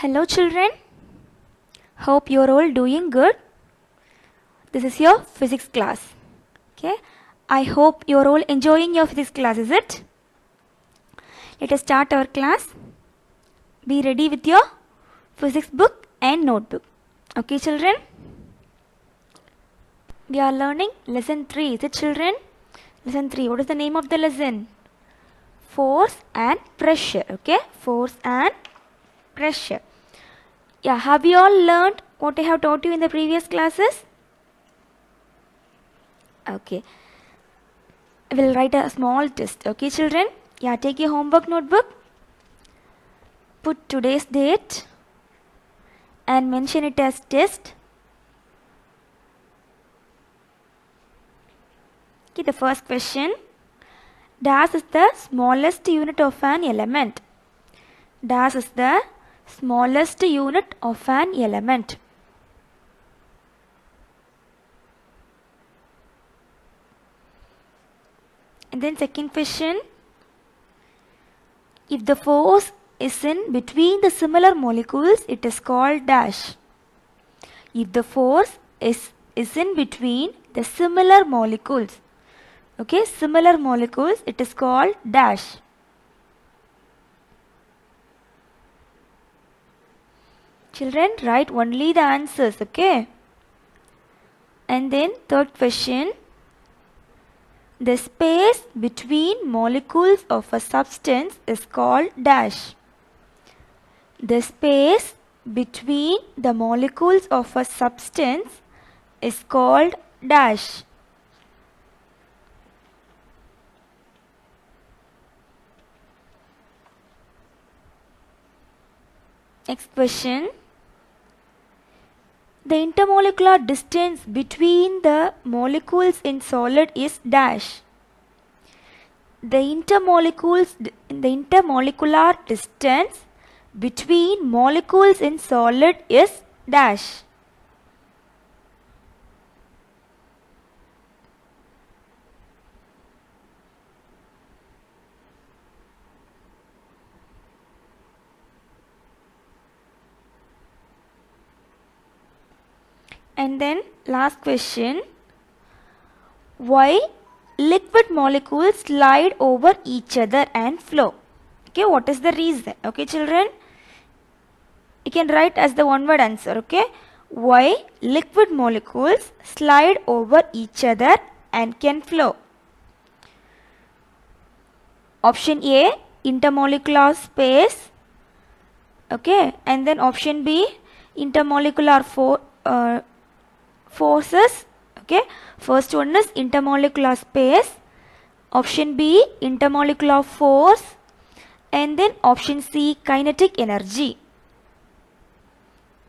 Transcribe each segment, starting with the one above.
Hello children, hope you are all doing good. This is your physics class. Okay, I hope you are all enjoying your physics class, is it? Let us start our class. Be ready with your physics book and notebook. Okay children, we are learning lesson 3, is it children? Lesson 3, what is the name of the lesson? Force and pressure. Okay, force and pressure. Yeah, have you all learned what I have taught you in the previous classes? Okay, we'll write a small test. Okay children, yeah, take your homework notebook, put today's date and mention it as test. Okay, the first question, dash is the smallest unit of an element. Dash is the smallest unit of an element. And then second question, if the force is in between the similar molecules, it is called dash. If the force is in between the similar molecules, okay, similar molecules, it is called dash. Children, write only the answers, okay? And then third question, the space between molecules of a substance is called dash. The space between the molecules of a substance is called dash. Next question. The intermolecular distance between the molecules in solid is dash. The intermolecular distance between molecules in solid is dash. And then last question, why liquid molecules slide over each other and flow? Okay, what is the reason? Okay children, you can write as the one word answer. Okay, why liquid molecules slide over each other and can flow? Option A, intermolecular space. Okay, and then option B, intermolecular forces. Okay, first one is intermolecular space, option B intermolecular force, and then option C kinetic energy.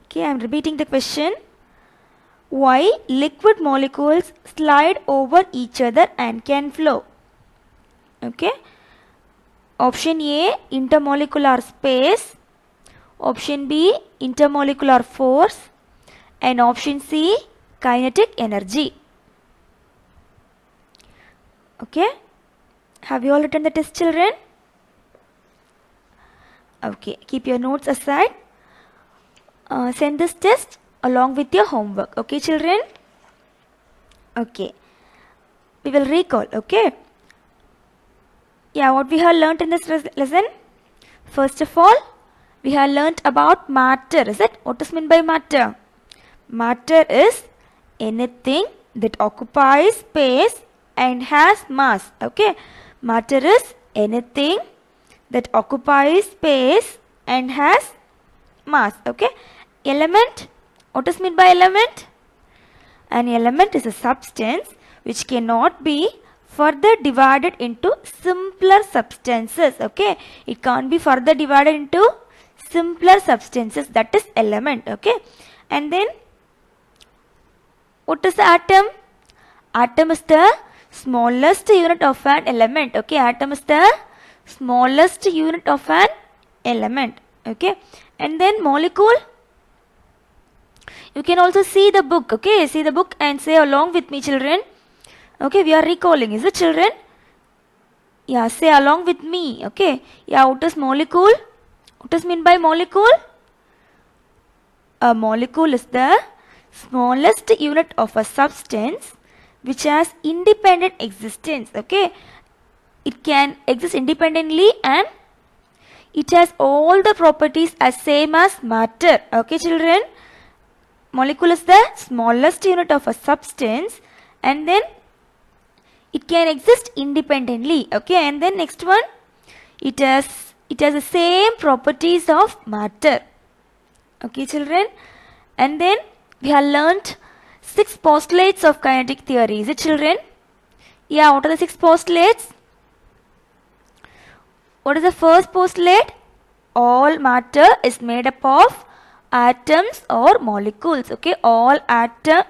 Okay, I am repeating the question. Why liquid molecules slide over each other and can flow? Okay, option A intermolecular space, option B intermolecular force, and option C kinetic energy. Okay, have you all written the test children? Okay, keep your notes aside. Send this test along with your homework. Okay children? Okay, we will recall. Okay, yeah, what we have learnt in this lesson? First of all, we have learnt about matter. Is it? What is meant by matter? Matter is anything that occupies space and has mass. Okay, matter is anything that occupies space and has mass. Okay, element, what is meant by element? An element is a substance which cannot be further divided into simpler substances. Okay, it can't be further divided into simpler substances, that is element. Okay, and then what is the atom? Atom is the smallest unit of an element. Okay, atom is the smallest unit of an element. Okay, and then molecule, you can also see the book. Okay, see the book and say along with me children. Okay, we are recalling, is it children? Yeah, say along with me. Okay, yeah, what is molecule? What is meant by molecule? A molecule is the smallest unit of a substance which has independent existence. Okay, it can exist independently and it has all the properties as same as matter. Okay, children, molecule is the smallest unit of a substance and then it can exist independently. Okay, and then next one, it has the same properties of matter. Okay, children, and then we have learnt 6 postulates of kinetic theory. Is it, children? Yeah, what are the 6 postulates? What is the first postulate? All matter is made up of atoms or molecules. Okay, all matter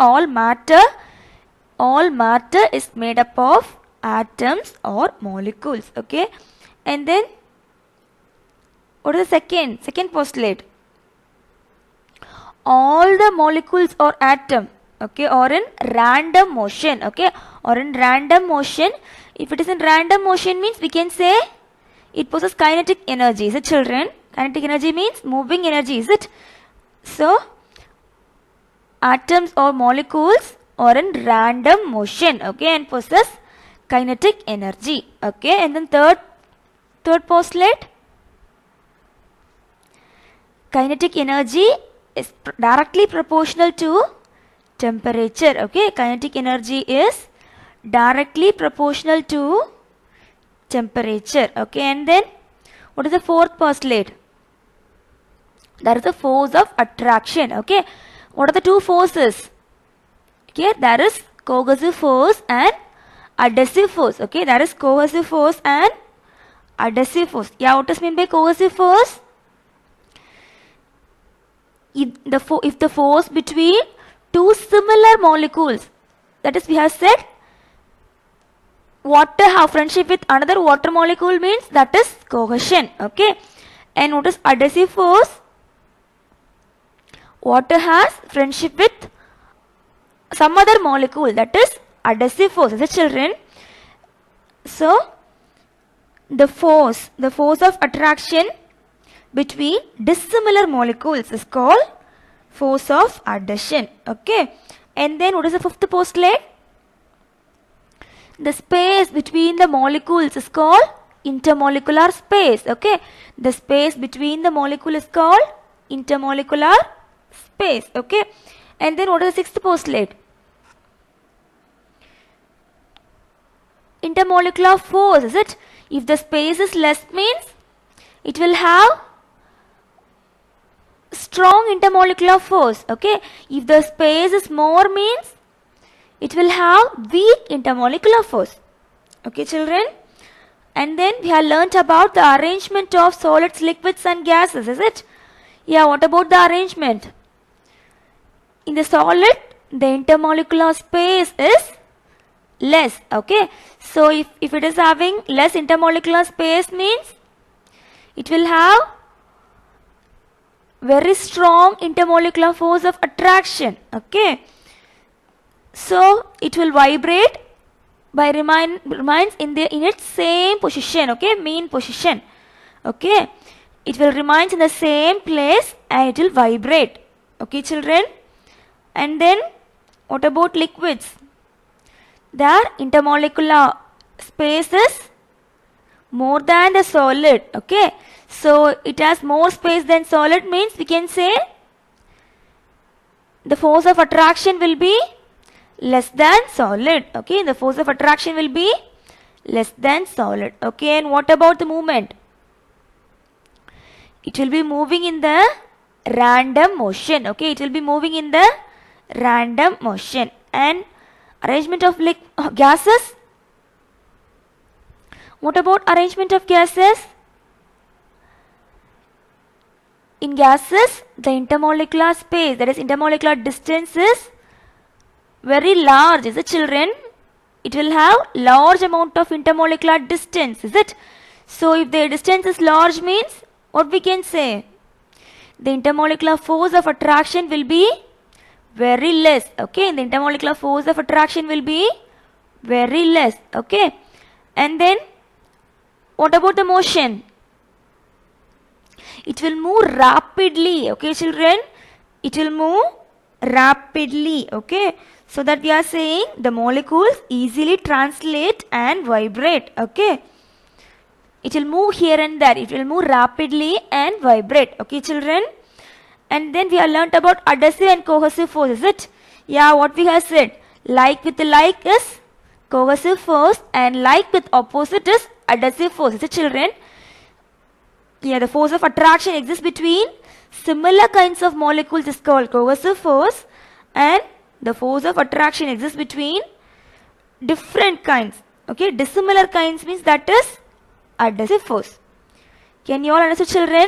is made up of atoms or molecules. Okay, and then what is the second postulate? All the molecules or atom, okay, or in random motion. Okay, or in random motion. If it is in random motion means we can say it possesses kinetic energy. Is it, children? Kinetic energy means moving energy. Is it? So atoms or molecules are in random motion. Okay, and possess kinetic energy. Okay, and then third postulate, kinetic energy is directly proportional to temperature. Okay, kinetic energy is directly proportional to temperature. Okay, and then what is the fourth postulate? That is the force of attraction. Okay, what are the two forces? Okay, there is coercive force and adhesive force. Okay, there is coercive force and adhesive force. Yeah, what does mean by coercive force? If the force between two similar molecules, that is, we have said water have friendship with another water molecule means that is cohesion. Okay, and what is adhesive force? Water has friendship with some other molecule, that is adhesive force. Is it, children? So the force of attraction between dissimilar molecules is called force of adhesion. Okay, and then what is the fifth postulate? The space between the molecules is called intermolecular space. Okay, the space between the molecule is called intermolecular space. Okay, and then what is the sixth postulate? Intermolecular force. Is it? If the space is less means it will have strong intermolecular force. Okay, if the space is more means it will have weak intermolecular force. Okay, children, and then we have learnt about the arrangement of solids, liquids and gases. Is it? Yeah, what about the arrangement? In the solid, the intermolecular space is less. Okay, so if it is having less intermolecular space means it will have very strong intermolecular force of attraction. Okay, so it will vibrate by remains in its same position. Okay, mean position. Okay, it will remain in the same place and it will vibrate. Okay, children, and then what about liquids? Their intermolecular space is more than the solid. Okay, so it has more space than solid means we can say the force of attraction will be less than solid. Okay, the force of attraction will be less than solid. Okay, and what about the movement? It will be moving in the random motion. Okay, it will be moving in the random motion. And arrangement of gases? What about arrangement of gases? In gases, the intermolecular space, that is intermolecular distance is very large. Is it, children? It will have large amount of intermolecular distance. Is it? So if the distance is large means what we can say? The intermolecular force of attraction will be very less. Okay, the intermolecular force of attraction will be very less. Okay, and then what about the motion? It will move rapidly. Okay, children, It will move rapidly. Okay. So that we are saying the molecules easily translate and vibrate. Okay. It will move here and there. It will move rapidly and vibrate. Okay, children. And then we have learnt about adhesive and cohesive force. Is it? Yeah, what we have said. Like with like is cohesive force and like with opposite is adhesive force. Is it, children? Yeah, the force of attraction exists between similar kinds of molecules is called cohesive force, and the force of attraction exists between different kinds. Okay, dissimilar kinds means that is adhesive force. Can you all understand, children?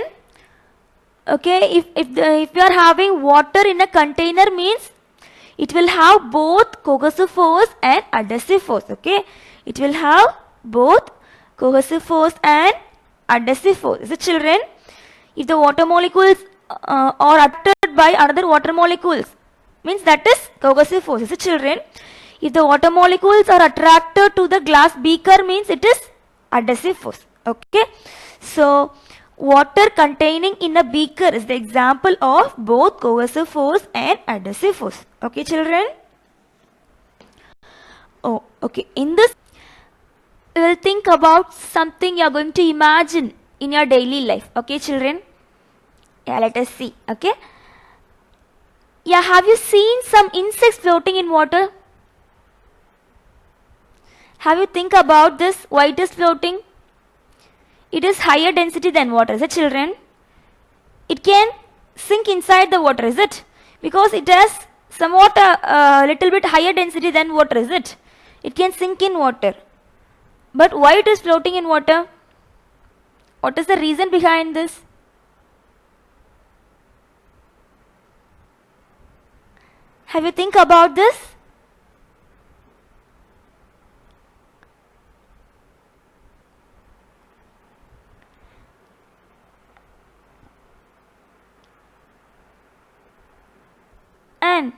Okay, if you are having water in a container means it will have both cohesive force and adhesive force. Okay, it will have both cohesive force and adhesive force. Is it, children? If the water molecules are attracted by another water molecules means that is cohesive force. Is it, children? If the water molecules are attracted to the glass beaker means it is adhesive force. Okay, so water containing in a beaker is the example of both cohesive force and adhesive force. Okay, children? Oh, okay. In this, we will think about something you are going to imagine in your daily life. Okay, children? Yeah, let us see. Okay. Yeah, have you seen some insects floating in water? Have you think about this? Why it is floating? It is higher density than water. Is it, children? It can sink inside the water. Is it? Because it has somewhat a little bit higher density than water. Is it? It can sink in water. But why it is floating in water? What is the reason behind this? Have you think about this? And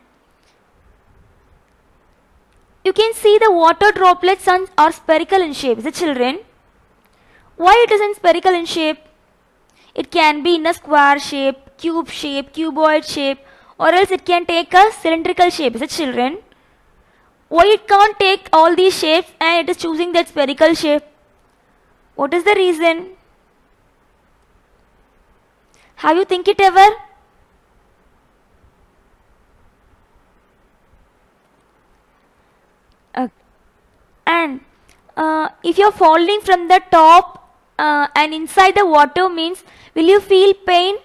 you can see the water droplets are spherical in shape. Is it, children? Why it isn't spherical in shape? It can be in a square shape, cuboid shape, or else it can take a cylindrical shape. Is it, children? Why it can't take all these shapes and it is choosing that spherical shape? What is the reason? Have you think it ever? And if you are falling from the top and inside the water means, will you feel pain?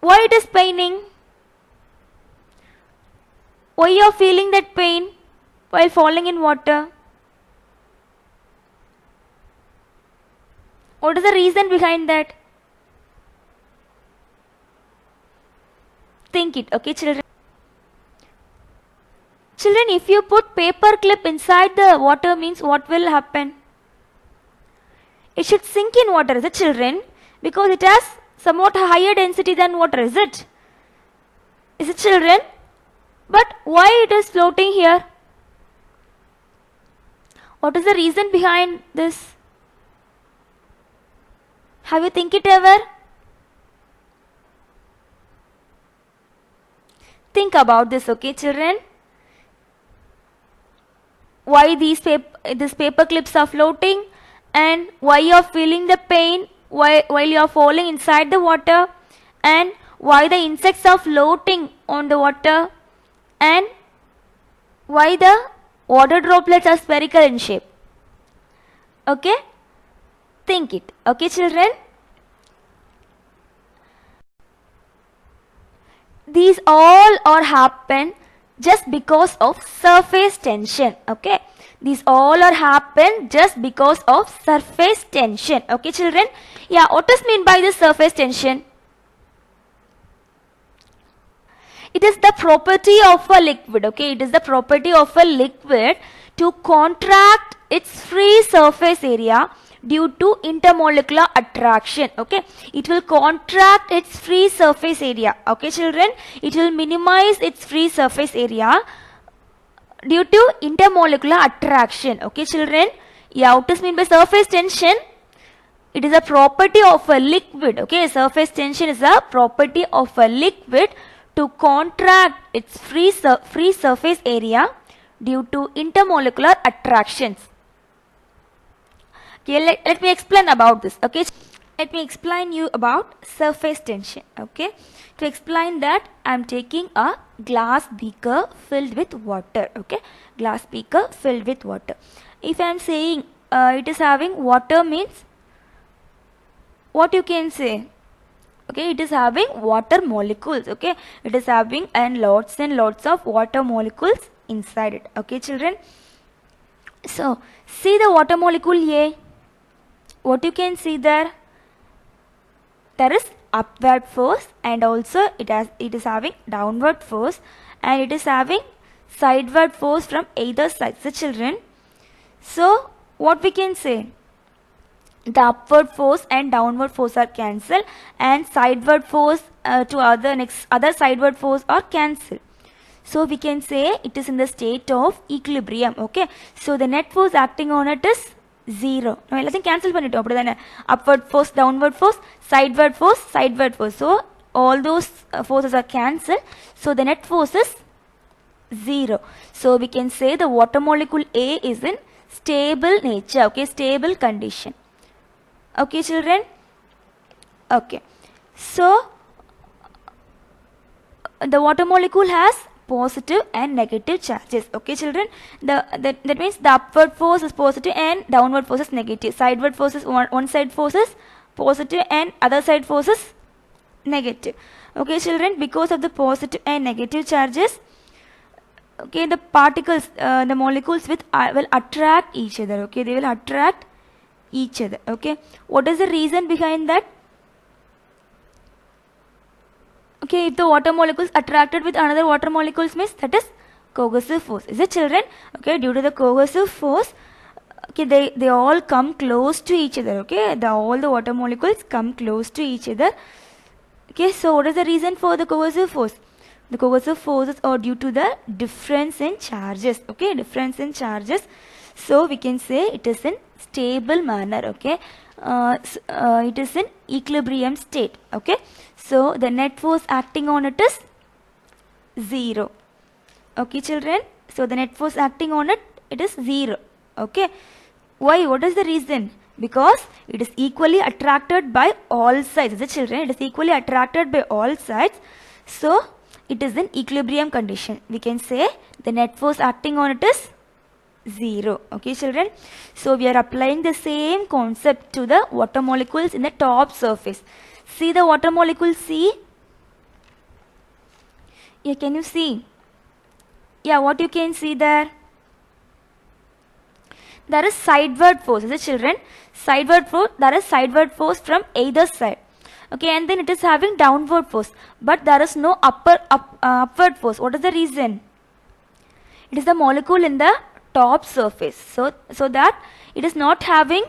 Why it is paining? Why you are feeling that pain while falling in water? What is the reason behind that? Think it. Okay, children. Children, if you put paper clip inside the water means what will happen? It should sink in water, is it, children? Because it has somewhat higher density than water, is it? Is it, children? But why it is floating here? What is the reason behind this? Have you think it ever? Think about this, okay, children? Why these paper clips are floating, and why you are feeling the pain while you are falling inside the water, and why the insects are floating on the water, and why the water droplets are spherical in shape. Okay? Think it. Okay, children? These all are happen just because of surface tension. Okay, these all are happen just because of surface tension. Okay, children? Yeah, what is mean by the surface tension? It is the property of a liquid. Okay, it is the property of a liquid to contract its free surface area due to intermolecular attraction. Okay, it will contract its free surface area. Okay, children, it will minimize its free surface area due to intermolecular attraction. Okay, children, yeah, what is mean by surface tension? it is a property of a liquid. Okay, surface tension is a property of a liquid to contract its free surface area due to intermolecular attractions. Okay, let me explain about this. Okay, let me explain you about surface tension. Okay, to explain that, I am taking a glass beaker filled with water. Okay, glass beaker filled with water. If I am saying it is having water, means what you can say? Okay, it is having water molecules. Okay, it is having and lots of water molecules inside it. Okay, children. So see the water molecule A. What you can see there? There is upward force, and also it is having downward force, and it is having sideward force from either side. So children, so what we can say? The upward force and downward force are cancelled, and sideward force to other sideward force are cancelled. So we can say it is in the state of equilibrium. Okay, so the net force acting on it is 0. நம்ம எல்லாத்தையும் cancel பண்ணிட்டோம், அப்படிதானே? upward force, downward force, sideward force. So all those forces are cancelled. So the net force is 0. So we can say the water molecule A is in stable nature. Okay, stable condition. Okay, children. Okay, so the water molecule has positive and negative charges. Okay, children, that means the upward force is positive and downward force is negative. Sideward force is one side force is positive and other side force is negative. Okay, children, because of the positive and negative charges, okay, the particles, the molecules will attract each other. Okay, they will attract each other. Okay, what is the reason behind that? Okay, if the water molecules attracted with another water molecules, means that is coercive force. Is it, children? Okay, due to the coercive force, okay, they all come close to each other. Okay, all the water molecules come close to each other. Okay, so what is the reason for the coercive force? The coercive forces are due to the difference in charges. Okay, difference in charges. So we can say it is in stable manner. Okay, it is in equilibrium state. Okay, so the net force acting on it is 0. Okay, children, so the net force acting on it is 0. Okay, why? What is the reason? Because it is equally attracted by all sides. The children, it is equally attracted by all sides. So it is in equilibrium condition. We can say the net force acting on it is 0. Okay, children, so we are applying the same concept to the water molecules in the top surface. See the water molecule C. Yeah, can you see? Yeah, what you can see there? There is sideward force. Is it, children? Sideward force. There is sideward force from either side. Okay, and then it is having downward force, but there is no upward force. What is the reason? It is the molecule in the top surface, so that it is not having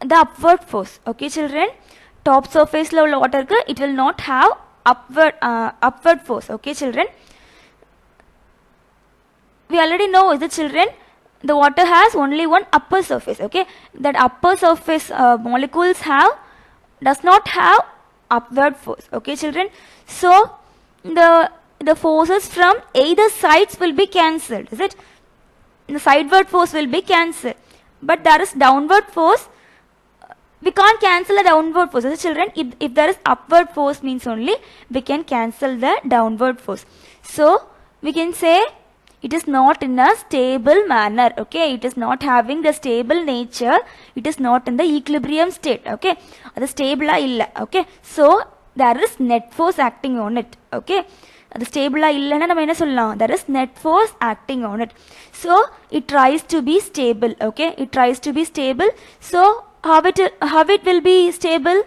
the upward force. Okay, children, top surface level water, it will not have upward force. Okay, children, we already know, is the children, the water has only one upper surface. Okay, that upper surface molecules does not have upward force. Okay, children, so the forces from either sides will be cancelled. Is it? The sideward force will be cancelled, but there is downward force. We can't cancel the downward force. Is it, children? If there is upward force, means only we can cancel the downward force. So we can say it is not in a stable manner. Okay, it is not having the stable nature. It is not in the equilibrium state. Okay, the stable illa. Okay, so there is net force acting on it. Okay, the stable illana nama enna sollalam, there is net force acting on it. So it tries to be stable. Okay, it tries to be stable. So how it will be stable?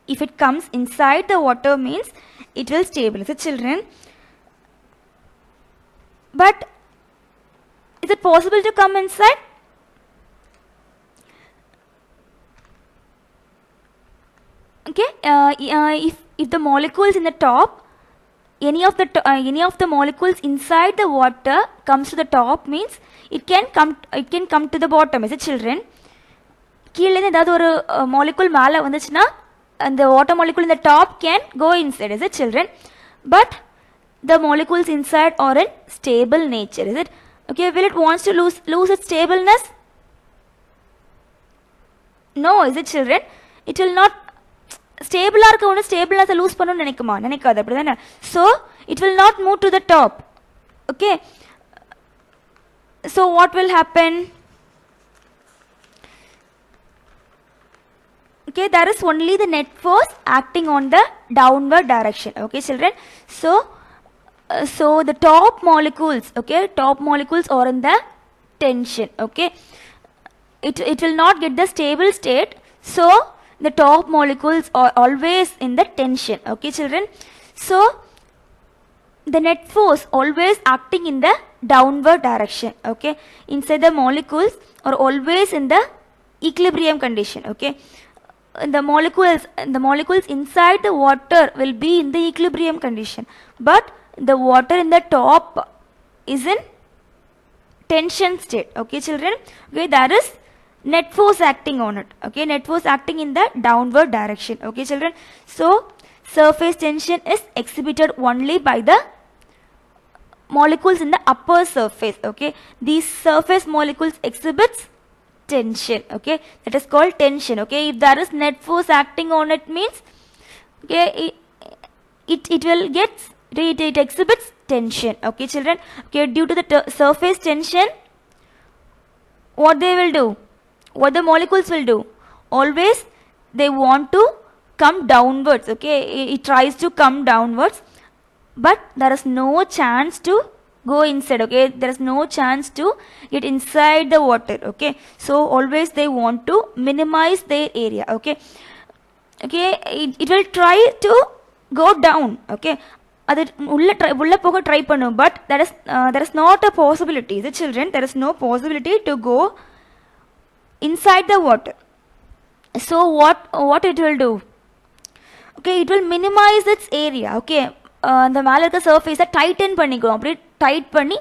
If it comes inside the water, means it will stable. Is it, children? But is it possible to come inside? Okay, if the molecules in the top, any of the molecules inside the water comes to the top, means it can come to the bottom. Is it, children? கீழே ஏதாவது ஒரு molecule மேலே வந்துச்சுன்னா the water molecule in the top can go inside, is it children? But the molecules inside are in stable nature, is it? Okay, will it wants to lose its stableness? No, is it children? It will not. Stable ஆ இருக்க ஒன்று ஸ்டேபிள்னஸை loose பண்ணணும்னு நினைக்காது அப்படி தானே. So it will not move to the top. Okay, so what will happen? Okay, there is only the net force acting on the downward direction. Okay, children. So the top molecules, okay, top molecules are in the tension. Okay, it will not get the stable state. So the top molecules are always in the tension. Okay, children. So the net force always acting in the downward direction. Okay, inside the molecules are always in the equilibrium condition. Okay, the molecules inside the water will be in the equilibrium condition, but the water in the top is in tension state. Okay, children. Okay, there is net force acting on it. Okay, net force acting in the downward direction. Okay, children. So surface tension is exhibited only by the molecules in the upper surface. Okay, these surface molecules exhibits tension. Okay, that is called tension. Okay, if there is net force acting on it means, okay, it will get it exhibits tension. Okay, children. Okay, due to the surface tension, what they will do, what the molecules will do, always they want to come downwards. Okay, it tries to come downwards, but there is no chance to go inside. Okay, there is no chance to get inside the water. Okay, so always they want to minimize their area. Okay, it will try to go down. Okay, அது உள்ள போக try பண்ணும், but there is not a possibility. The children, there is no possibility to go inside the water. So what it will do? Okay, it will minimize its area. Okay, அந்த மேலே இருக்க சர்ஃபேஸை Titan பண்ணிக்கும், அப்படி tight பண்ணி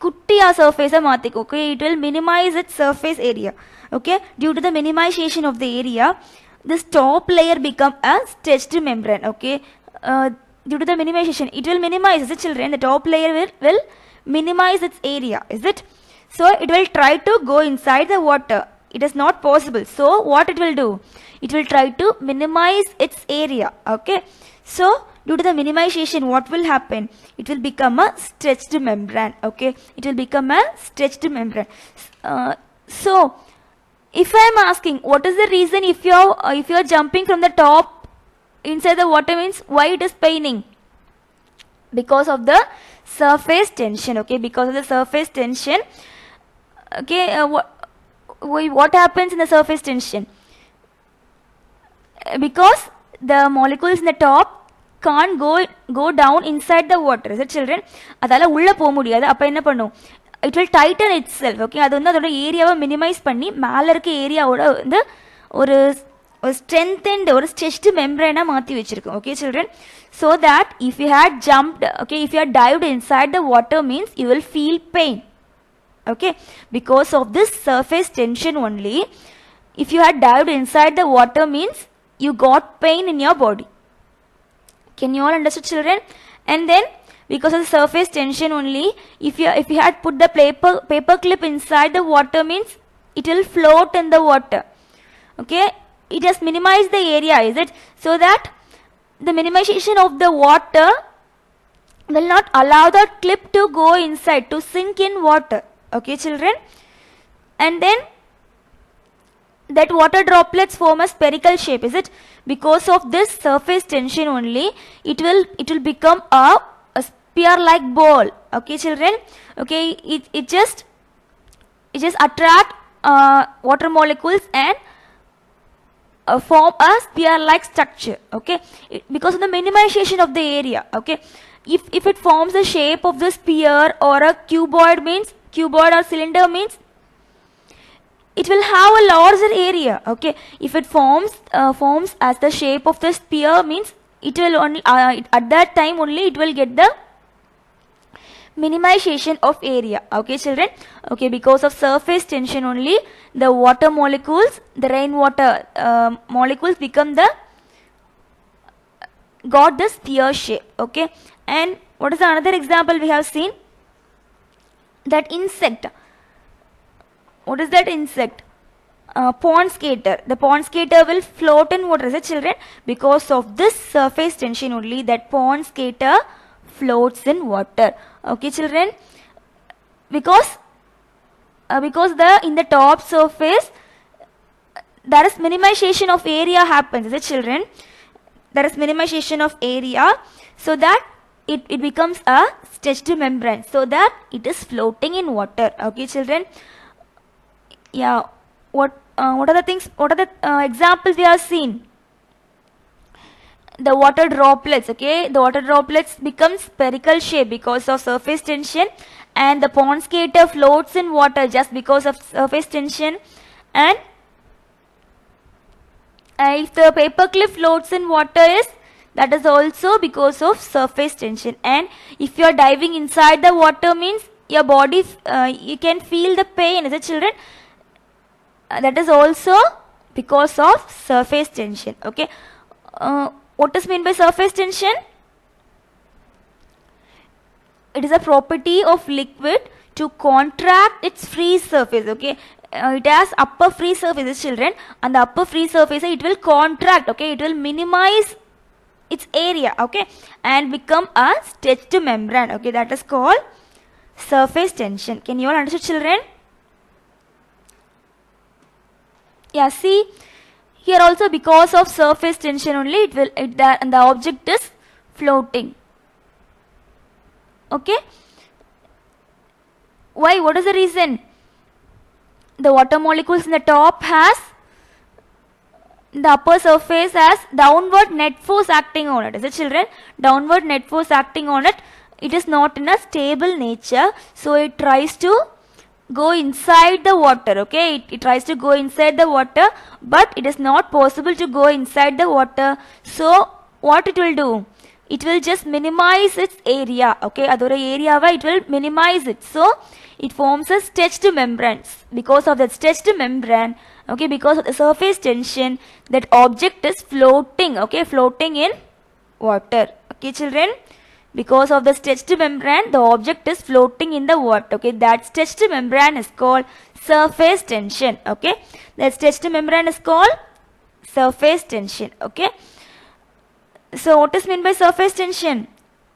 குட்டியாக சர்ஃபேஸை மாற்றிக்கும். Okay, it will minimize its surface area. Okay, due to the minimization of the area, this top layer become a stretched membrane. Okay, due to the minimization, it will minimize, is it children? The top layer will minimize its area, is it? So it will try to go inside the water. It is not possible. So what it will do? It will try to minimize its area. Okay, so due to the minimization, what will happen? It will become a stretched membrane. Okay, it will become a stretched membrane. So if I am asking, what is the reason if you are jumping from the top inside the water, means why it is paining? Because of the surface tension. Okay, because of the surface tension. Okay, what happens in the surface tension? Because the molecules in the top can't go down inside the water. Is it children? அதால உள்ள போக முடியாது. அப்ப என்ன பண்ணும்? It will tighten itself. Okay, அது வந்து அதோட ஏரியாவை மினிமைஸ் பண்ணி மேலே இருக்க ஏரியாவோட வந்து ஒரு strengthened or stretched membrane மாற்றி வச்சிருக்கும். Okay, children. So that if you had jumped, okay, if you had dived inside the water means you will feel pain. Okay, because of this surface tension only, if you had dived inside the water means you got pain in your body. Can you all understand, children? And then because of the surface tension only, if you had put the paper clip inside the water means it will float in the water. Okay, it has minimized the area, is it? So that the minimization of the water will not allow the clip to go inside, to sink in water. Okay, children. And then that water droplets form a spherical shape, is it? Because of this surface tension only, it will become a spear like ball. Okay, children. Okay, it just attract water molecules and form a spear like structure. Okay, because of the minimization of the area. Okay, if it forms the shape of the spear or a cuboid or cylinder means it will have a larger area. Okay, if it forms as the shape of the spear means it will only at that time only it will get the minimization of area. Okay, children. Okay, because of surface tension only, the water molecules, the rainwater molecules become the got the sphere shape. Okay, and what is the another example we have seen? That insect. What is that insect? Pond skater. The pond skater will float in water, children. Because of this surface tension only, that pond skater floats in water. Okay, children. Because in the top surface there is minimization of area happens, children. There is minimization of area, so that it becomes a stretched membrane, so that it is floating in water. Okay, children. Yeah. What are the things? What are the examples we have seen? The water droplets. Okay, the water droplets become spherical shape because of surface tension, and the pond skater floats in water just because of surface tension. And if the paperclip floats in water, that is also because of surface tension. And if you are diving inside the water, means your body, you can feel the pain, is it, children? That is also because of surface tension. Okay, what is meant by surface tension? It is a property of liquid to contract its free surface. Okay, it has upper free surface, children, and the upper free surface, it will contract. Okay, it will minimize its area. Okay, and become a stretched membrane. Okay, that is called surface tension. Can you all understand, children? Yeah, see here also, because of surface tension only, the object is floating. Okay, why? What is the reason? The water molecules in the top has the upper surface has downward net force acting on it. Is it, children? Downward net force acting on it. It is not in a stable nature, so it tries to go inside the water. Okay, it tries to go inside the water, but it is not possible to go inside the water. So what it will do? It will just minimize its area. Okay, adora area it will minimize it. So it forms a stretched membranes. Because of that stretched membrane, okay, because of the surface tension, that object is floating. Okay, floating in water. Okay, children. Because of the stretched membrane, the object is floating in the water. Okay, that stretched membrane is called surface tension. Okay, that stretched membrane is called surface tension. Okay, so what is meant by surface tension?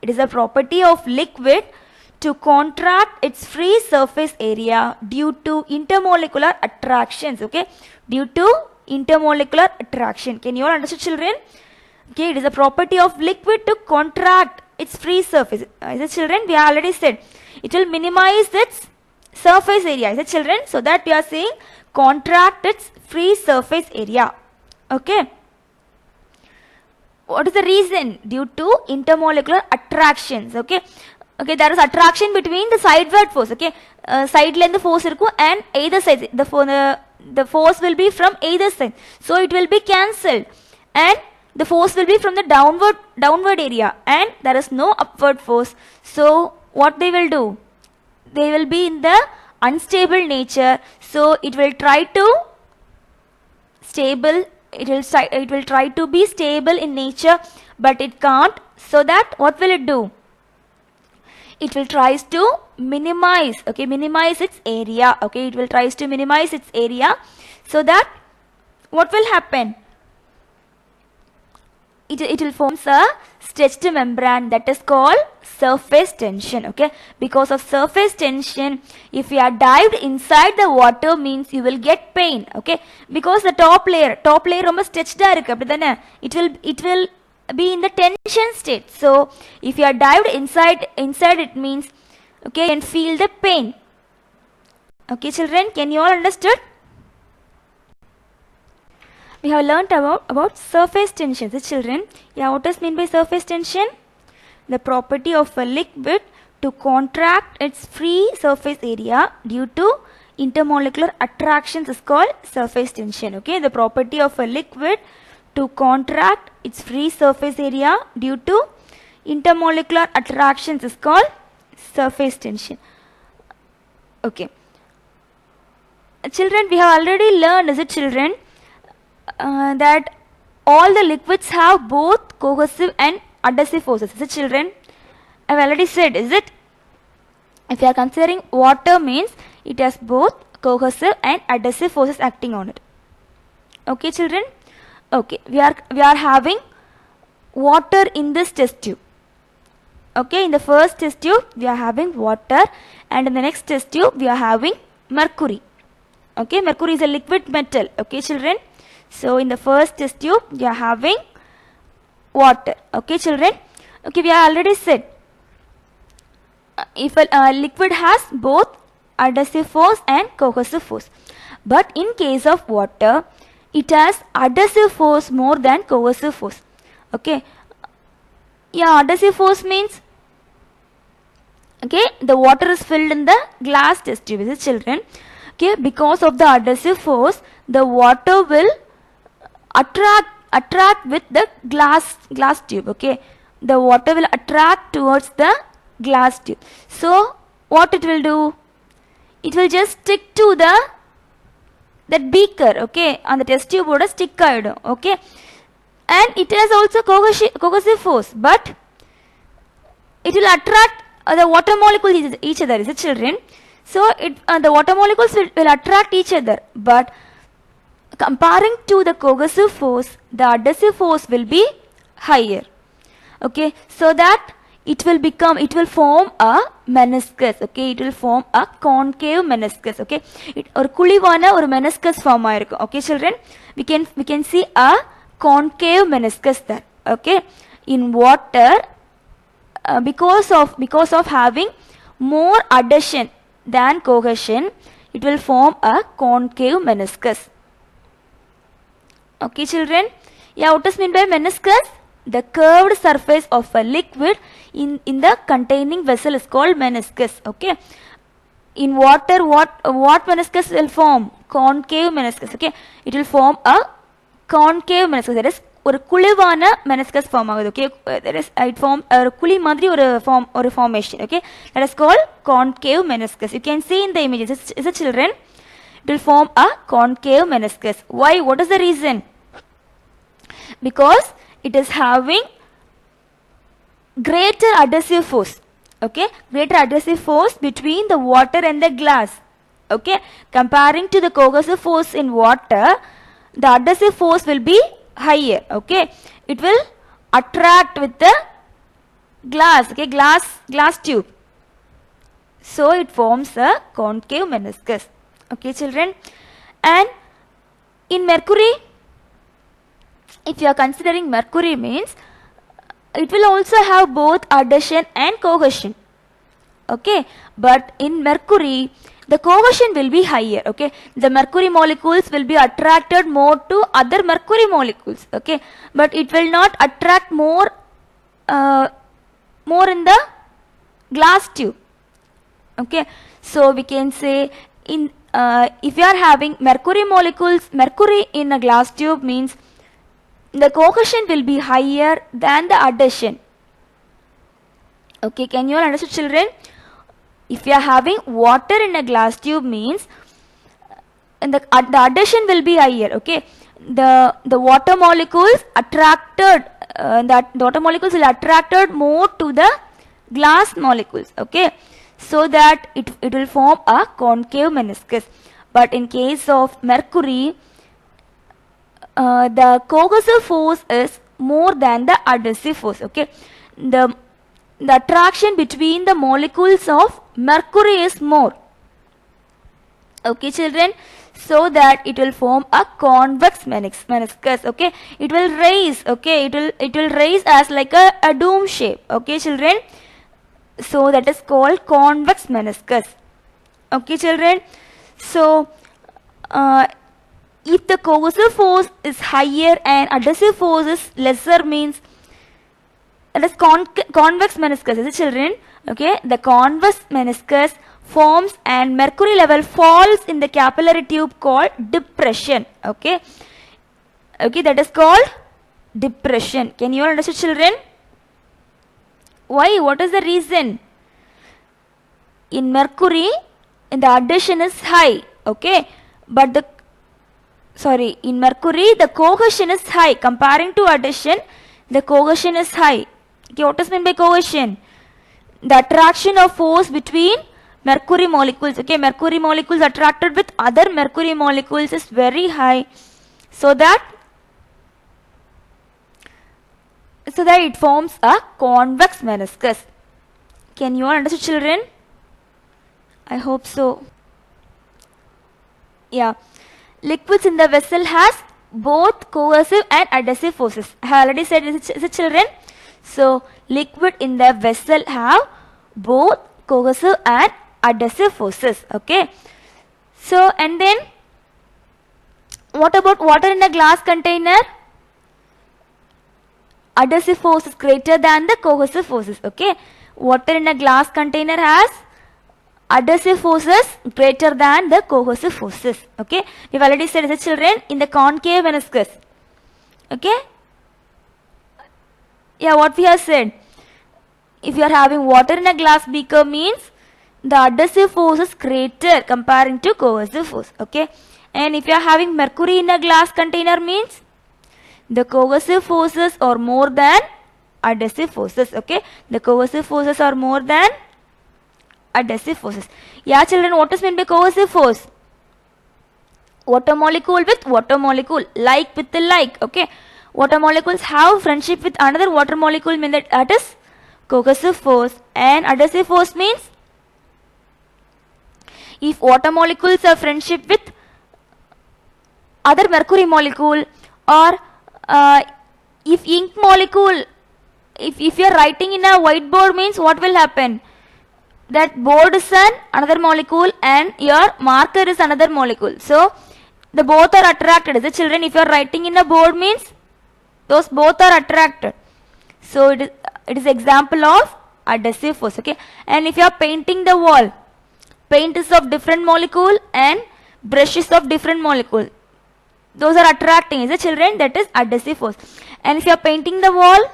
It is a property of liquid to contract its free surface area due to intermolecular attractions. Okay, due to intermolecular attraction. Can you all understand, children? Okay, it is a property of liquid to contract its free surface. Is it, children? We already said it will minimize its surface area. Is it, children? So that we are saying contract its free surface area. Okay. What is the reason? Due to intermolecular attractions. Okay. Okay, there is attraction between the sideward force. Okay, side length force and either side. The force will be from either side. So it will be cancelled, and the force will be from the downward area, and there is no upward force. So what they will do? They will be in the unstable nature. So it will try to stable. It will try to be stable in nature, but it can't. So that what will it do? It will tries to minimize. Okay, minimize its area. Okay, it will tries to minimize its area. So that what will happen? It will form a stretched membrane, that is called surface tension. Okay, because of surface tension, if you are dived inside the water, means you will get pain. Okay, because the top layer ரொம்ப stretched irukku, it will be in the tension state. So if you are dived inside it, means okay, you can feel the pain. Okay, children, can you all understood? We have learnt about surface tension. So children, yeah, what does mean by surface tension? The property of a liquid to contract its free surface area due to intermolecular attractions is called surface tension. Okay, the property of a liquid to contract its free surface area due to intermolecular attractions is called surface tension. Okay. Children, we have already learned, is it children, that all the liquids have both cohesive and adhesive forces. Is it children? I have already said, is it? If you are considering water means it has both cohesive and adhesive forces acting on it. Okay children? Okay, we are having water in this test tube. Okay, in the first test tube we are having water, and in the next test tube we are having mercury. Okay, mercury is a liquid metal. Okay children, so in the first test tube we are having water. Okay children, okay, we have already said if a liquid has both adhesive force and cohesive force, but in case of water it has adhesive force more than cohesive force. Okay, yeah, adhesive force means, okay, the water is filled in the glass test tube, is it children? Okay, because of the adhesive force the water will attract with the glass tube. Okay, the water will attract towards the glass tube. So what it will do? It will just stick to that beaker. Okay, on the test tube oda stick aidum. Okay, and it has also cohesive force, but it will attract the water molecules each other, is it children? So the water molecules will attract each other, but comparing to the cohesive force the adhesive force will be higher. Okay, so that it will form a meniscus. Okay, it will form a concave meniscus. Okay, or kulivana or meniscus form aayirukkum. Okay children, we can see a concave meniscus there. Okay, in water, because of having more adhesion than cohesion, it will form a concave meniscus. Okay children, yeah, what does mean by meniscus? The curved surface of a liquid in the containing vessel is called meniscus. Okay, in water what meniscus will form? Concave meniscus. Okay, it will form a concave meniscus, that is ஒரு குழிவான meniscus form ஆகுது. Okay, that is it form ஒரு குழி மாதிரி ஒரு formation. Okay, that is called concave meniscus. You can see in the images, is it children? It will form a concave meniscus. Why? What is the reason? Because it is having greater adhesive force. Okay, greater adhesive force between the water and the glass. Okay, comparing to the cohesive force in water, the adhesive force will be higher. Okay, it will attract with the glass. Okay, glass tube, so it forms a concave meniscus. Okay children, and in mercury, if you are considering mercury means it will also have both adhesion and cohesion. Okay, but in mercury the cohesion will be higher. Okay, the mercury molecules will be attracted more to other mercury molecules. Okay, but it will not attract more in the glass tube. Okay, so we can say in if you are having mercury in a glass tube means the cohesion will be higher than the adhesion. Okay, can you all understand children? If you are having water in a glass tube means the adhesion will be higher. Okay, the water molecules will attracted more to the glass molecules. Okay, so that it will form a concave meniscus. But in case of mercury, the cohesive force is more than the adhesive force. Okay, the attraction between the molecules of mercury is more. Okay children, so that it will form a convex meniscus. Okay, it will raise. Okay, it will raise as like a dome shape. Okay children, so that is called convex meniscus. Okay children, so if the cohesive force is higher and adhesive force is lesser means that is convex meniscus, is it children? Okay, the convex meniscus forms and mercury level falls in the capillary tube called depression. Okay, that is called depression. Can you all understand children? Why? What is the reason? in mercury, the addition is high, okay, but in mercury the cohesion is high. Comparing to addition, the cohesion is high. Okay, what is meant by cohesion? The attraction of force between mercury molecules. Okay, mercury molecules attracted with other mercury molecules is very high, so that it forms a convex meniscus. Can you all understand, children? I hope so. Yeah. Liquids in the vessel has both coercive and adhesive forces. I have already said this, children. So, liquid in the vessel have both coercive and adhesive forces. Okay. So, and then what about water in a glass container? Adhesive force is greater than the coercive forces. Okay. Water in a glass container has adhesive forces greater than the coercive forces. Okay. We have already said this, children, in the concave meniscus. Okay. Yeah, what we have said. If you are having water in a glass beaker means the adhesive force is greater comparing to coercive force. Okay. And if you are having mercury in a glass container means the coercive forces are more than adhesive forces. Okay. The coercive forces are more than adhesive forces. Yeah, children, what is meant by coercive force? Water molecule with water molecule, like with the like. Okay. Water molecules have friendship with another water molecule, mean that is coercive force. And adhesive force means if water molecules have friendship with other mercury molecule, or if ink molecule, if you are writing in a whiteboard means what will happen? That board is another molecule and your marker is another molecule. So, the both are attracted. The children, if you are writing in a board means those both are attracted. So, it is example of adhesive force. Okay. And if you are painting the wall, paint is of different molecule and brushes of different molecule. Those are attracting. Is the children, that is adhesive force. And if you are painting the wall,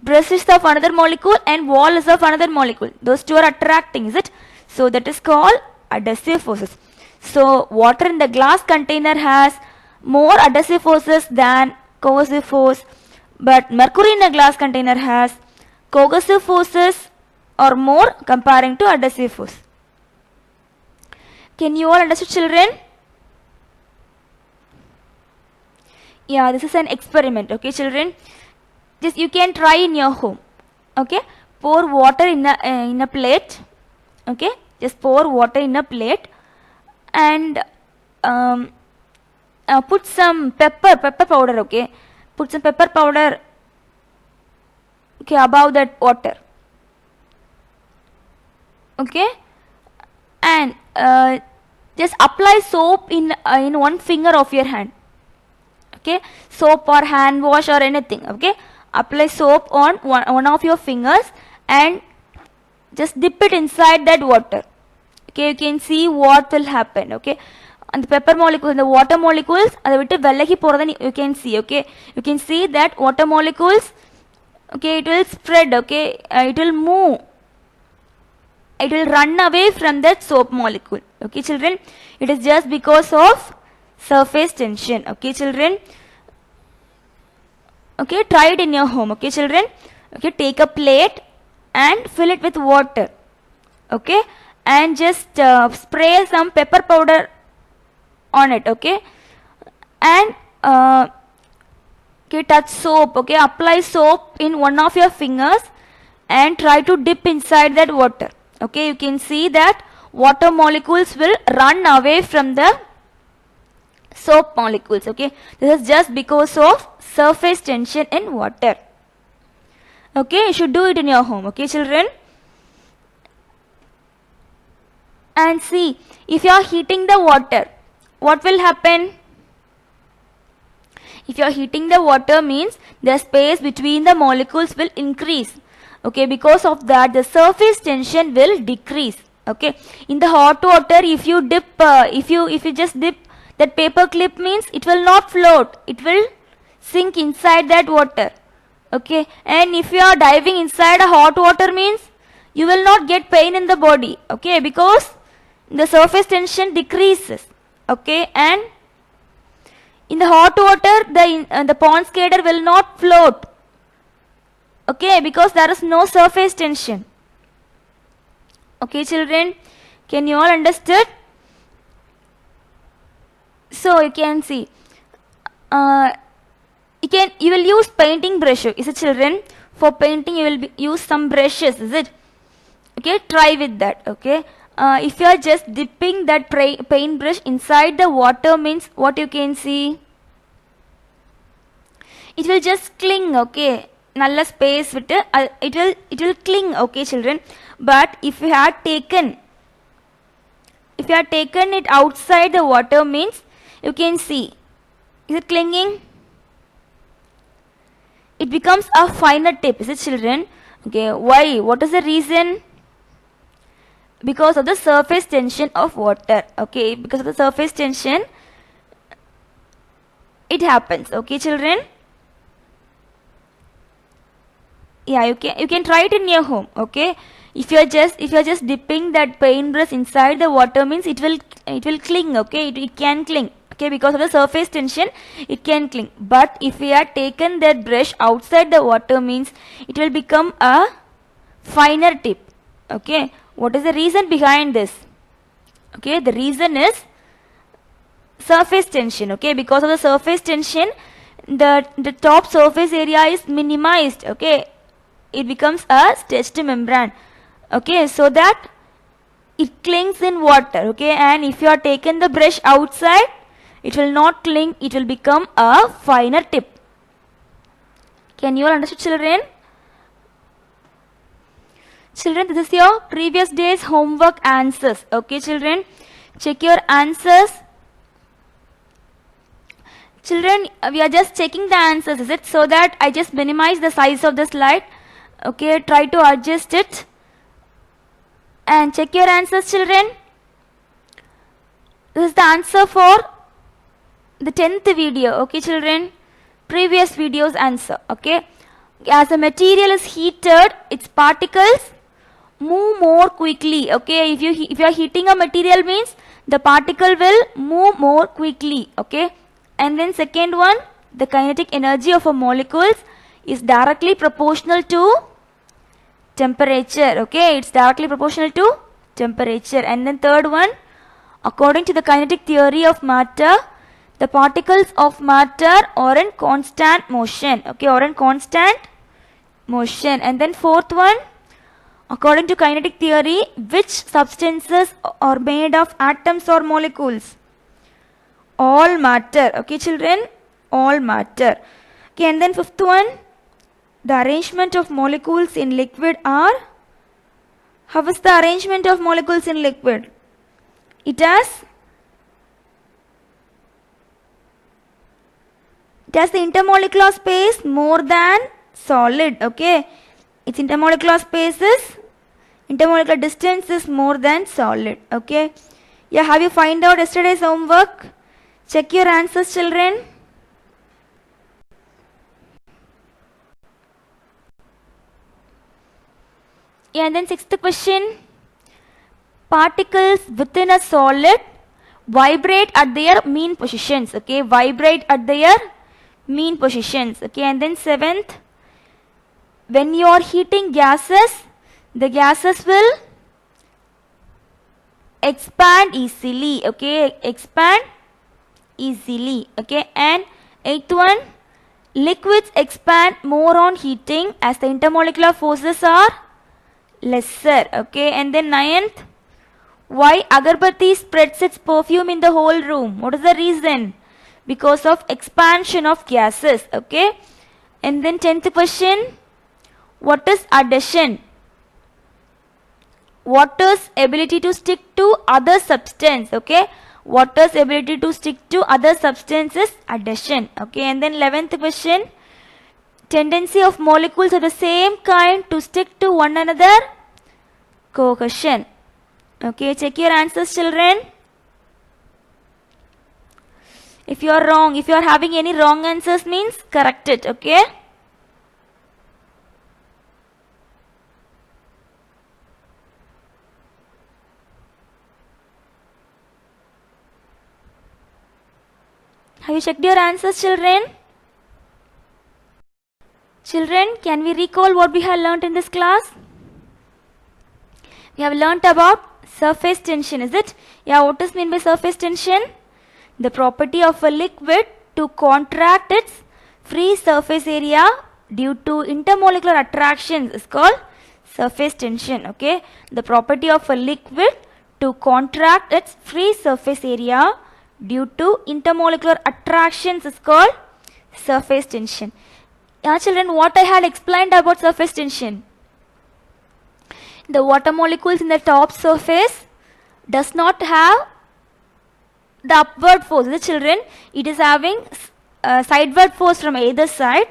brush is of another molecule and wall is of another molecule. Those two are attracting, is it? So that is called adhesive forces. So water in the glass container has more adhesive forces than coercive force, but mercury in a glass container has coercive forces or more comparing to adhesive force. Can you all understand, children? Yeah, this is an experiment. Okay, children. Just you can try in your home. Okay, pour water in a plate. Okay, just pour water in a plate and put some pepper powder. Okay, put some pepper powder. Okay, above that water. Okay, and just apply soap in one finger of your hand. Okay, soap or hand wash or anything. Okay, apply soap on one of your fingers and just dip it inside that water. Okay, you can see what will happen. Okay, and the pepper molecules, the water molecules, you can see. Okay, you can see that water molecules. Okay, it will spread. Okay, it will move. It will run away from that soap molecule. Okay, children, it is just because of surface tension. Okay, children. Okay, try it in your home. Okay, children. Okay, take a plate and fill it with water. Okay, and just spray some pepper powder on it. Okay, and okay, touch soap. Okay, apply soap in one of your fingers and try to dip inside that water. Okay, you can see that water molecules will run away from the soap molecules. Okay, this is just because of surface tension in water. Okay, you should do it in your home. Okay, children. And see, if you are heating the water, what will happen? If you are heating the water means the space between the molecules will increase. Okay, because of that the surface tension will decrease. Okay, in the hot water, if you dip, if you just dip that paper clip means it will not float. It will sink inside that water. Okay, and if you are diving inside a hot water means you will not get pain in the body, okay, because the surface tension decreases, okay, and in the hot water the pond skater will not float, okay, because there is no surface tension. Okay, children, can you all understood? So you can see, you will use painting brush, is it, children? For painting you will use some brushes, is it? Okay, try with that. Okay, if you are just dipping that paintbrush inside the water, means what you can see, it will just cling, okay, nalla space with it will cling, okay, children. But if you had taken it outside the water, means you can see, is it clinging? It becomes a finer tip, is it, children? Okay, why? What is the reason? Because of the surface tension of water, okay, because of the surface tension it happens, okay, children. Yeah, you can try it in your home, okay. If you are just dipping that paintbrush inside the water, means it will cling, okay, it can cling, okay, because of the surface tension it can cling. But if we have taken that brush outside the water, means it will become a finer tip, okay. What is the reason behind this? Okay, the reason is surface tension, okay. Because of the surface tension, the top surface area is minimized, okay. It becomes a stretched membrane, okay, so that it clings in water, okay. And if you are taken the brush outside, it will not cling, it will become a finer tip. Can you all understand, children? Children, this is your previous day's homework answers, okay, children. Check your answers. Children, we are just checking the answers, is it? So that I just minimize the size of the slide, okay. Try to adjust it and check your answers, children. This is the answer for the 10th video, okay, children. Previous video's answer, okay. As the material is heated, its particles move more quickly, okay. If you are heating a material, means the particle will move more quickly, okay. And then second one, the kinetic energy of a molecules is directly proportional to temperature, okay. It's directly proportional to temperature. And then third one, according to the kinetic theory of matter, the particles of matter are in constant motion, okay, or in constant motion. And then fourth one, according to kinetic theory, which substances are made of atoms or molecules? All matter, okay, children, all matter. Okay, and then fifth one, the arrangement of molecules in liquid are, how is the arrangement of molecules in liquid? It has the intermolecular space more than solid, okay. Its intermolecular distance is more than solid, okay. Yeah, have you find out yesterday's homework? Check your answers, children. Yeah, and then sixth question, particles within a solid vibrate at their mean positions, okay, vibrate at their mean positions, okay. And then seventh, when you are heating gases, the gases will expand easily, okay, expand easily, okay. And eighth one, liquids expand more on heating as the intermolecular forces are lesser, okay. And then ninth, why agarbatti spreads its perfume in the whole room? What is the reason? Because of expansion of gases, okay. And then 10th question, what is adhesion? Water's ability to stick to other substance, okay. Water's ability to stick to other substance is adhesion, okay. And then 11th question, tendency of molecules of the same kind to stick to one another, cohesion, okay. Check your answers, children. If you are wrong, if you are having any wrong answers, means correct it, okay. Have you checked your answers, children? Children, can we recall what we have learnt in this class? We have learnt about surface tension, is it? Yeah, what is meant by surface tension? The property of a liquid to contract its free surface area due to intermolecular attractions is called surface tension. Okay, the property of a liquid to contract its free surface area due to intermolecular attractions is called surface tension. Yeah, children, what I had explained about surface tension. The water molecules in the top surface does not have the upward force. The children, it is having sideward force from either side.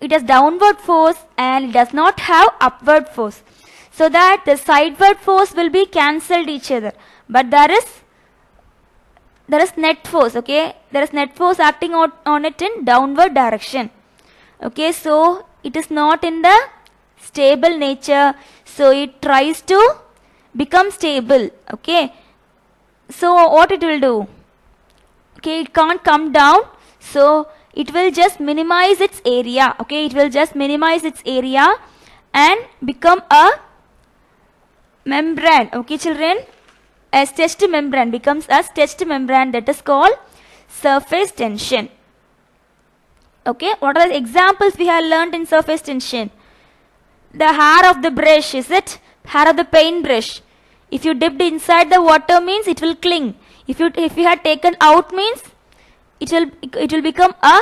It has downward force and it does not have upward force. So that the sideward force will be cancelled each other. But there is net force. Okay, there is net force acting on it in downward direction. Okay, so it is not in the stable nature, so it tries to become stable. Okay, so what it will do? Okay, it can't come down, so it will just minimize its area. Okay, it will just minimize its area and become a membrane. Okay, children, a stretched membrane becomes a stretched membrane, that is called surface tension. Okay, what are the examples we have learned in surface tension? The hair of the brush, is it? Hair of the paintbrush. If you dipped inside the water means it will cling. If you had taken out means it will become a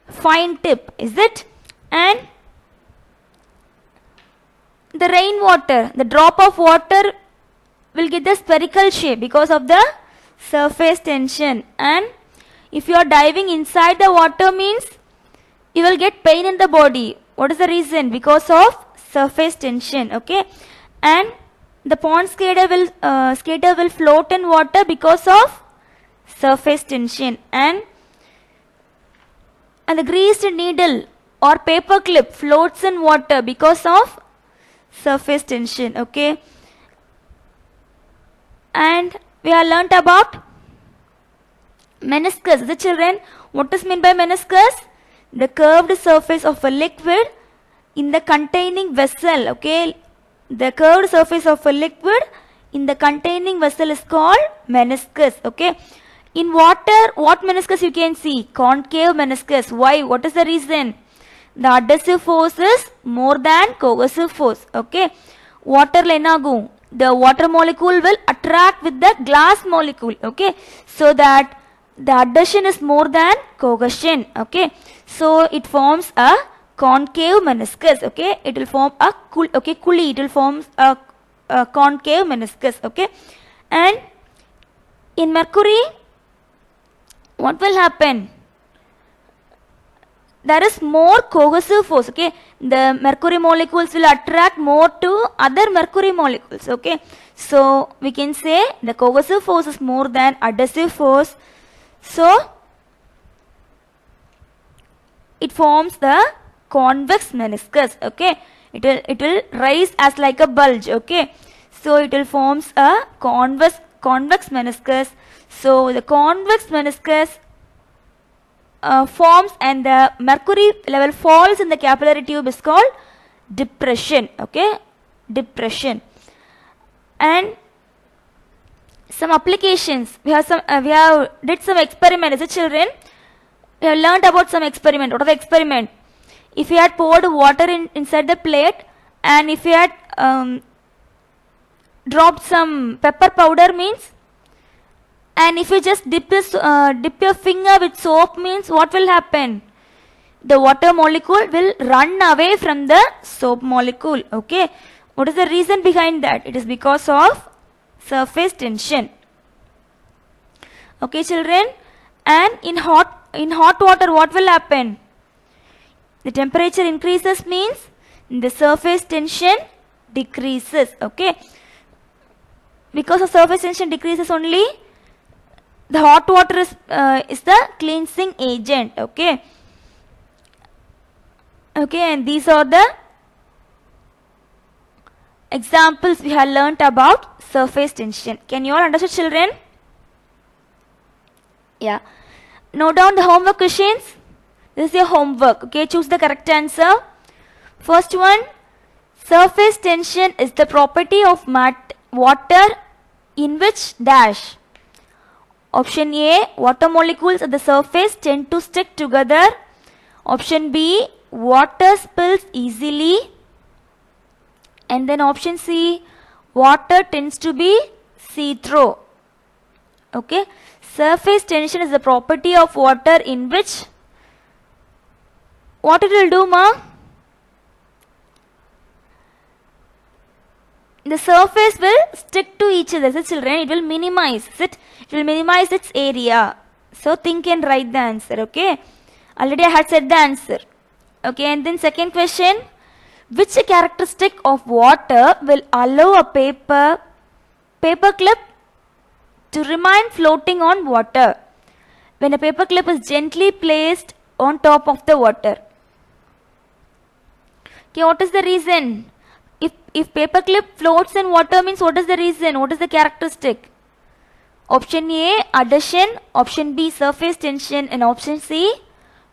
fine tip, is it? And the rainwater, the drop of water will get the spherical shape because of the surface tension. And if you are diving inside the water means you will get pain in the body. What is the reason? Because of surface tension. Okay, and the pond skater will float in water because of surface tension. And the greased needle or paper clip floats in water because of surface tension. Okay, and we have learnt about meniscus. The children, what is meant by meniscus? The curved surface of a liquid in the containing vessel. Okay, the curved surface of a liquid in the containing vessel is called meniscus. Okay, in water, what meniscus you can see? Concave meniscus. Why? What is the reason? The adhesive force is more than coercive force. Okay, water lenagu, the water molecule will attract with the glass molecule. Okay, so that the adhesion is more than cohesion. Okay, so it forms a concave meniscus. Okay, it will form a it will form a concave meniscus. Okay, and in mercury, what will happen? There is more cohesive force. Okay, the mercury molecules will attract more to other mercury molecules. Okay, so we can say the cohesive force is more than adhesive force. So it forms the convex meniscus. Okay, it will rise as like a bulge. Okay, so it will forms a convex meniscus. So the convex meniscus forms and the mercury level falls in the capillary tube is called depression. Okay, depression. And some applications, we have did some experiments. As children, we have learned about some experiment. What are the experiment? If you had poured water inside the plate and if you had dropped some pepper powder means, and if you just dip your finger with soap means, what will happen? The water molecule will run away from the soap molecule. Okay, what is the reason behind that? It is because of surface tension. Okay, children, and in hot water, what will happen? The temperature increases means the surface tension decreases. Okay, because of surface tension decreases only, the hot water is the cleansing agent. Okay, and these are the examples we have learnt about surface tension. Can you all understand, children? Yeah. Note down the homework questions. This is your homework. Okay, choose the correct answer. First one, surface tension is the property of water in which dash. Option A, water molecules at the surface tend to stick together. Option B, water spills easily. And then option C, water tends to be see-through. Okay, surface tension is the property of water in which, what it will do, ma? The surface will stick to each other. So children, it will minimize it. It will minimize its area. So think and write the answer. Okay. Already I had said the answer. Okay. And then second question. Which characteristic of water will allow a paper clip to remain floating on water when a paper clip is gently placed on top of the water? Okay. What is the reason? If paper clip floats in water means what is the reason? What is the characteristic? Option A, adhesion. Option B, surface tension. And option C,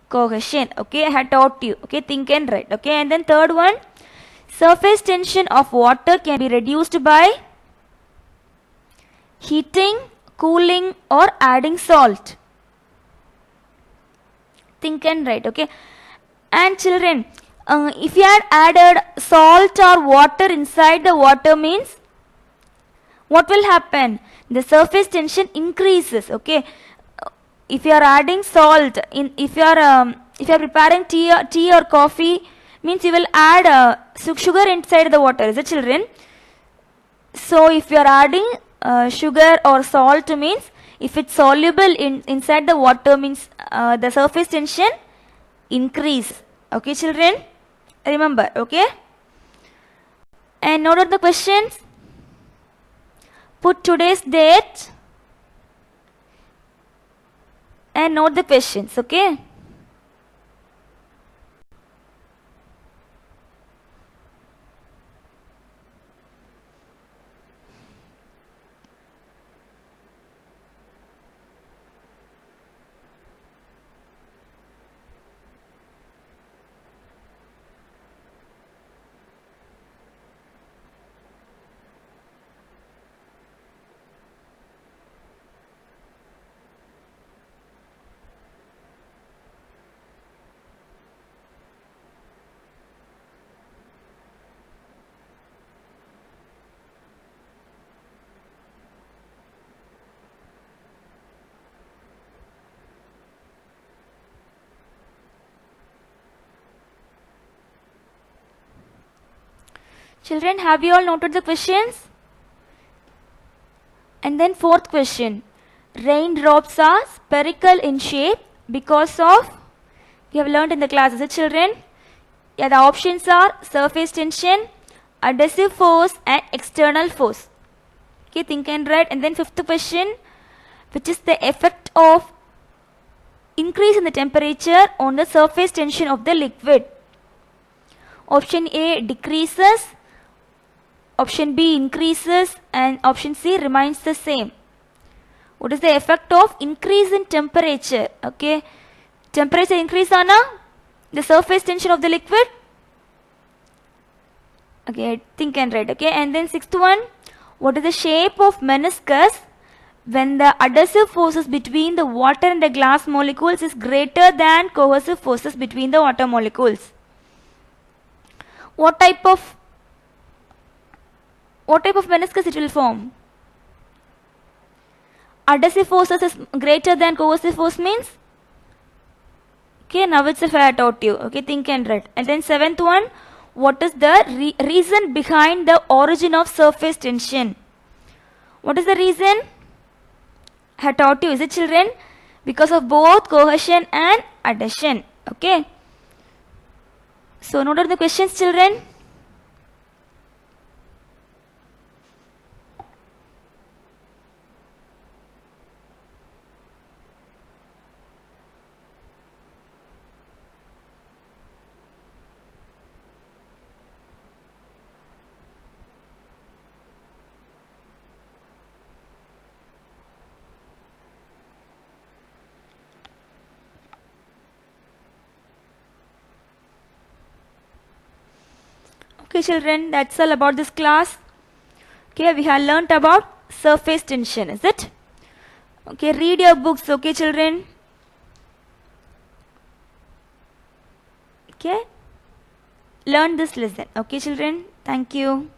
cohesion. Okay, I had taught you. Okay, think and write. Okay, and then third one, surface tension of water can be reduced by heating, cooling, or adding salt. Think and write. Okay, and children, if you had added salt or water inside the water means what will happen? The surface tension increases. Okay, if you are adding salt in, if you are preparing tea or coffee means you will add sugar inside the water, is it children? So if you are adding sugar or salt means if it's soluble inside the water means the surface tension increase. Okay children, remember. Okay, and note down the questions. Put today's date and note the questions. Okay, children, have you all noted the questions? And then fourth question, raindrops are spherical in shape because of, we have learned in the class, is it children? Yeah, the options are surface tension, adhesive force and external force. Okay, think and write. And then fifth question, which is the effect of increase in the temperature on the surface tension of the liquid? Option A, decreases. Option B, increases. And option C, remains the same. What is the effect of increase in temperature? Okay, temperature increase on the surface tension of the liquid. Okay, think and write. Okay, and then sixth one, what is the shape of meniscus when the adhesive forces between the water and the glass molecules is greater than cohesive forces between the water molecules? What type of meniscus it will form? Adhesive forces is greater than cohesive force means? Okay, now it's a fair taught you. Okay, think and write. And then seventh one, what is the reason behind the origin of surface tension? What is the reason? I have taught you, is it children? Because of both cohesion and adhesion. Okay. So note down the questions children. Okay, children, that's all about this class. Okay, we have learnt about surface tension, is it? Okay, read your books, okay, children? Okay, learn this lesson, okay, children? Thank you.